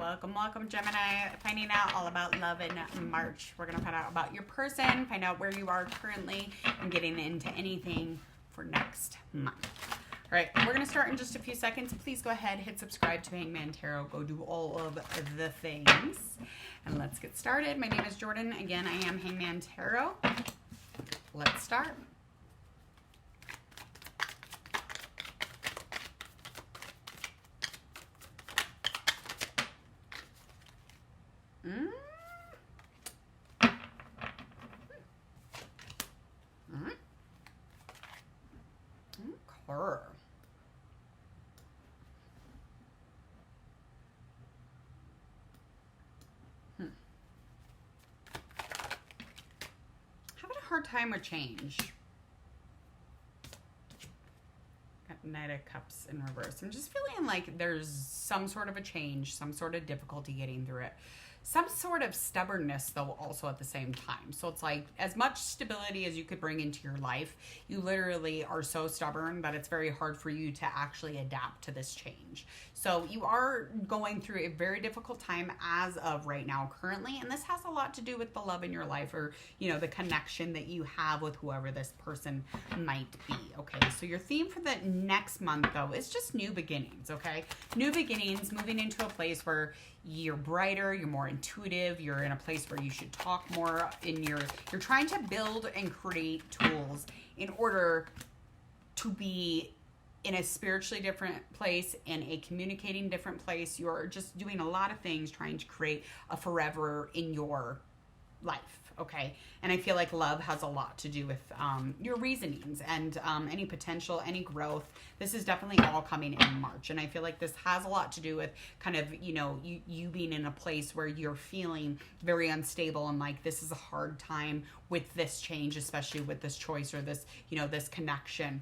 Welcome, Gemini. Finding out all about love in March. We're going to find out about your person, find out where you are currently, and getting into anything for next month. All right, we're going to start in just a few seconds. Please go ahead, hit subscribe to Hangman Tarot. Go do all of the things. And let's get started. My name is Jordan. Again, I am Hangman Tarot. Let's start. Horror. Having a hard time with change. Got Knight of Cups in reverse. I'm just feeling like there's some sort of a change, some sort of difficulty getting through it. Some sort of stubbornness, though, also at the same time. So it's like as much stability as you could bring into your life, you literally are so stubborn that it's very hard for you to actually adapt to this change. So you are going through a very difficult time as of right now, currently. And this has a lot to do with the love in your life, or, you know, the connection that you have with whoever this person might be. Okay, so your theme for the next month, though, is just new beginnings. Okay, new beginnings, moving into a place where you're brighter, you're more intuitive, you're in a place where you should talk more you're trying to build and create tools in order to be in a spiritually different place, in a communicating different place. You're just doing a lot of things trying to create a forever in your life. Okay, and I feel like love has a lot to do with your reasonings and any potential, any growth. This is definitely all coming in March, and I feel like this has a lot to do with kind of, you know, you being in a place where you're feeling very unstable and like this is a hard time with this change, especially with this choice or this, you know, this connection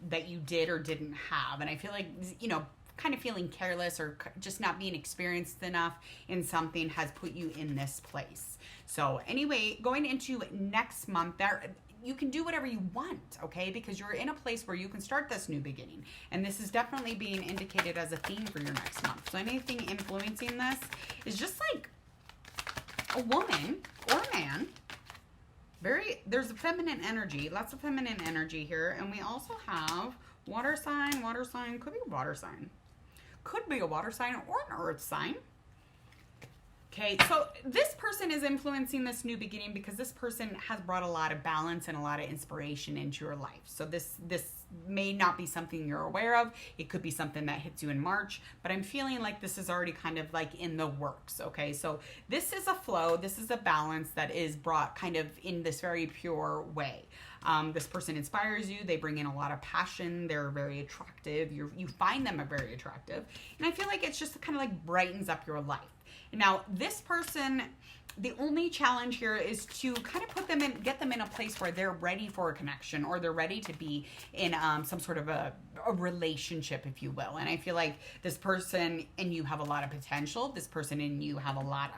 that you did or didn't have. And I feel like, you know, kind of feeling careless or just not being experienced enough in something has put you in this place. So anyway, going into next month, you can do whatever you want, okay? Because you're in a place where you can start this new beginning. And this is definitely being indicated as a theme for your next month. So anything influencing this is just like a woman or a man. There's a feminine energy, lots of feminine energy here. And we also have water sign, could be a water sign. Could be a water sign or an earth sign. Okay, so this person is influencing this new beginning because this person has brought a lot of balance and a lot of inspiration into your life. So this may not be something you're aware of. It could be something that hits you in March, but I'm feeling like this is already kind of like in the works, okay? So this is a flow, this is a balance that is brought kind of in this very pure way. This person inspires you. They bring in a lot of passion. They're very attractive. You find them very attractive. And I feel like it's just kind of like brightens up your life. Now, this person, the only challenge here is to kind of get them in a place where they're ready for a connection, or they're ready to be in some sort of a relationship, if you will. And I feel like this person and you have a lot of potential. This person and you have a lot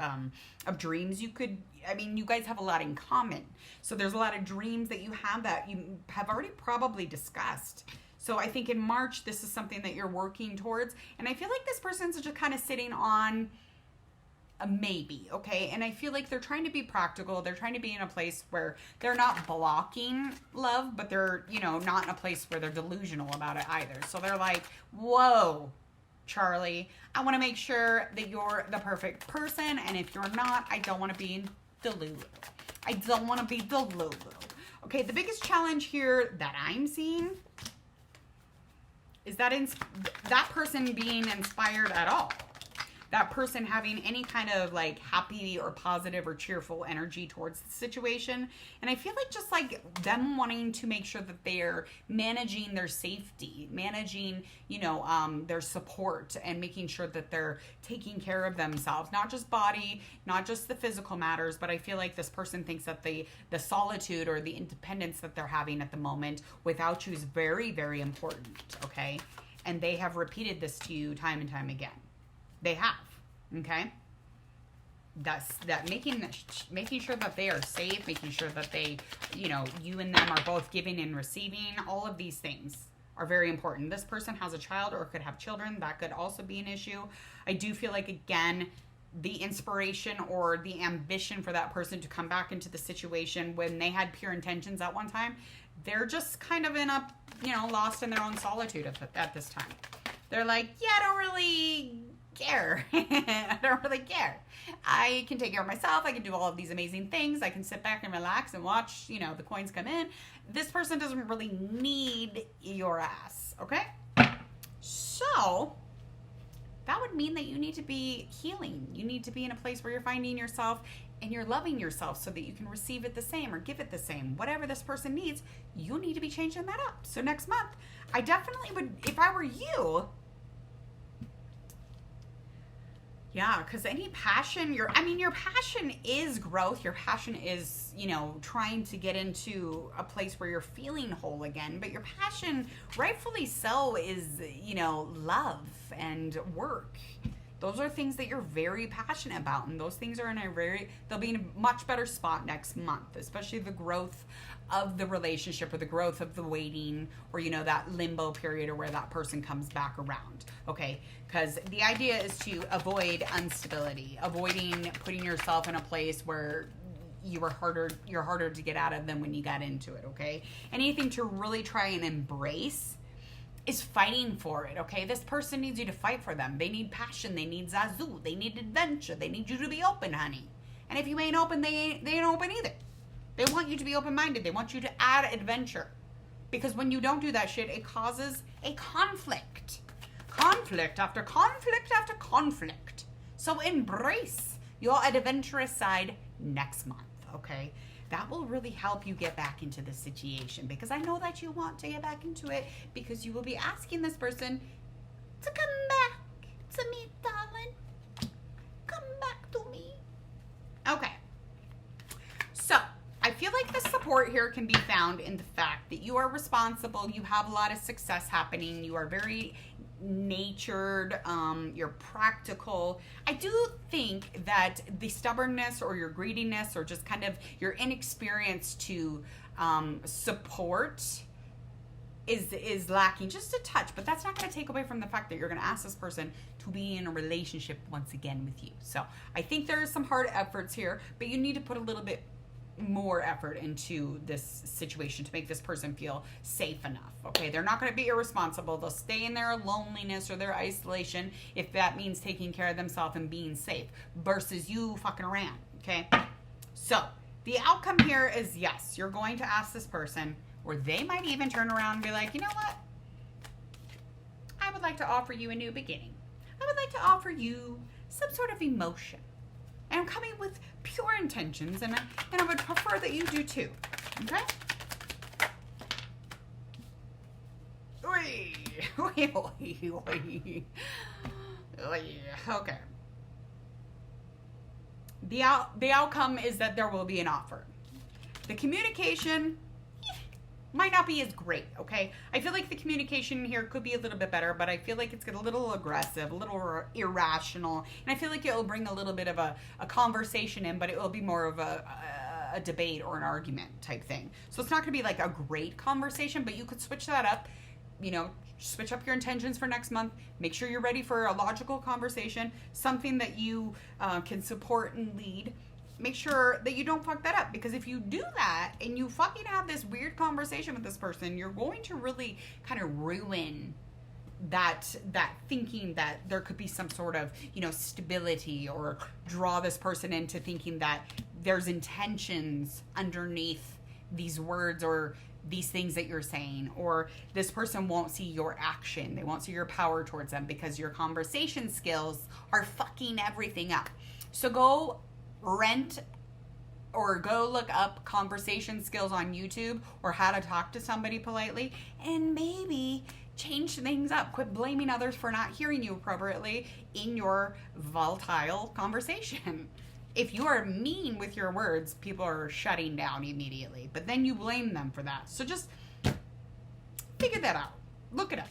of dreams. You guys have a lot in common. So there's a lot of dreams that you have that you have already probably discussed. So I think in March, this is something that you're working towards. And I feel like this person's just kind of sitting on a maybe, okay? And I feel like they're trying to be practical. They're trying to be in a place where they're not blocking love, but they're, you know, not in a place where they're delusional about it either. So they're like, whoa, Charlie, I want to make sure that you're the perfect person. And if you're not, I don't want to be delulu. I don't want to be delulu. Okay, the biggest challenge here that I'm seeing is that that person being inspired at all. That person having any kind of like happy or positive or cheerful energy towards the situation. And I feel like just like them wanting to make sure that they're managing their safety, managing, you know, their support, and making sure that they're taking care of themselves, not just body, not just the physical matters, but I feel like this person thinks that the solitude or the independence that they're having at the moment without you is very, very important, okay? And they have repeated this to you time and time again. They have, okay? Making sure that they are safe, making sure that they, you know, you and them are both giving and receiving, all of these things, are very important. This person has a child or could have children. That could also be an issue. I do feel like, again, the inspiration or the ambition for that person to come back into the situation when they had pure intentions at one time, they're just kind of in a, lost in their own solitude at this time. They're like, yeah, I don't really care. I don't really care. I can take care of myself. I can do all of these amazing things. I can sit back and relax and watch, the coins come in. This person doesn't really need your ass, okay? So that would mean that you need to be healing. You need to be in a place where you're finding yourself and you're loving yourself so that you can receive it the same or give it the same. Whatever this person needs, you need to be changing that up. So next month, I definitely would, if I were you, yeah, because any passion, your passion is growth. Your passion is, trying to get into a place where you're feeling whole again. But your passion, rightfully so, is, love and work. Those are things that you're very passionate about. And those things are they'll be in a much better spot next month, especially the growth of the relationship or the growth of the waiting or, that limbo period or where that person comes back around. Okay. Because the idea is to avoid instability, avoiding putting yourself in a place where you're harder to get out of than when you got into it. Okay. Anything to really try and embrace is fighting for it. Okay. This person needs you to fight for them. They need passion. They need zazu. They need adventure. They need you to be open, honey. And if you ain't open, they ain't open either. They want you to be open-minded. They want you to add adventure. Because when you don't do that shit, it causes a conflict. Conflict after conflict after conflict. So embrace your adventurous side next month, okay? That will really help you get back into the situation because I know that you want to get back into it because you will be asking this person to come back to me, darling. Come back to me. Okay. So, I feel like the support here can be found in the fact that you are responsible, you have a lot of success happening, you are very natured, you're practical. I do think that the stubbornness or your greediness or just kind of your inexperience to support is lacking just a touch, but that's not going to take away from the fact that you're going to ask this person to be in a relationship once again with you. So I think there are some hard efforts here, but you need to put a little bit more effort into this situation to make this person feel safe enough. Okay, they're not going to be irresponsible. They'll stay in their loneliness or their isolation if that means taking care of themselves and being safe versus you fucking around. Okay, so the outcome here is yes, you're going to ask this person, or they might even turn around and be like, you know what, I would like to offer you a new beginning. I would like to offer you some sort of emotion. And I'm coming with pure intentions, and I would prefer that you do too. Okay? Okay. The outcome is that there will be an offer. The communication might not be as great, okay? I feel like the communication here could be a little bit better, but I feel like it's a little aggressive, a little irrational, and I feel like it will bring a little bit of a conversation in, but it will be more of a debate or an argument type thing. So it's not going to be like a great conversation, but you could switch that up, switch up your intentions for next month. Make sure you're ready for a logical conversation, something that you can support and lead. Make sure that you don't fuck that up, because if you do that and you fucking have this weird conversation with this person, you're going to really kind of ruin that thinking that there could be some sort of, stability, or draw this person into thinking that there's intentions underneath these words or these things that you're saying, or this person won't see your action. They won't see your power towards them because your conversation skills are fucking everything up. So go rent or go look up conversation skills on YouTube or how to talk to somebody politely, and maybe change things up. Quit blaming others for not hearing you appropriately in your volatile conversation. If you are mean with your words, people are shutting down immediately, but then you blame them for that. So just figure that out. Look it up.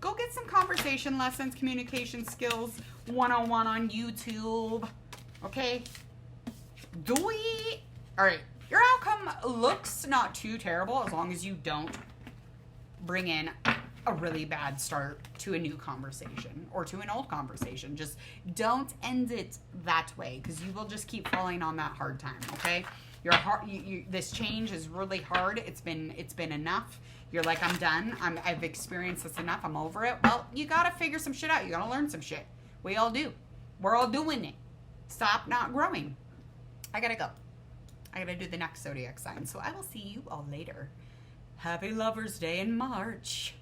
Go get some conversation lessons, communication skills 101 on YouTube. Okay? Do we? All right. Your outcome looks not too terrible as long as you don't bring in a really bad start to a new conversation or to an old conversation. Just don't end it that way, because you will just keep falling on that hard time, okay? This change is really hard. It's been enough. You're like, I'm done. I've experienced this enough. I'm over it. Well, you got to figure some shit out. You got to learn some shit. We all do. We're all doing it. Stop not growing. I got to go. I got to do the next zodiac sign. So I will see you all later. Happy Lover's Day in March.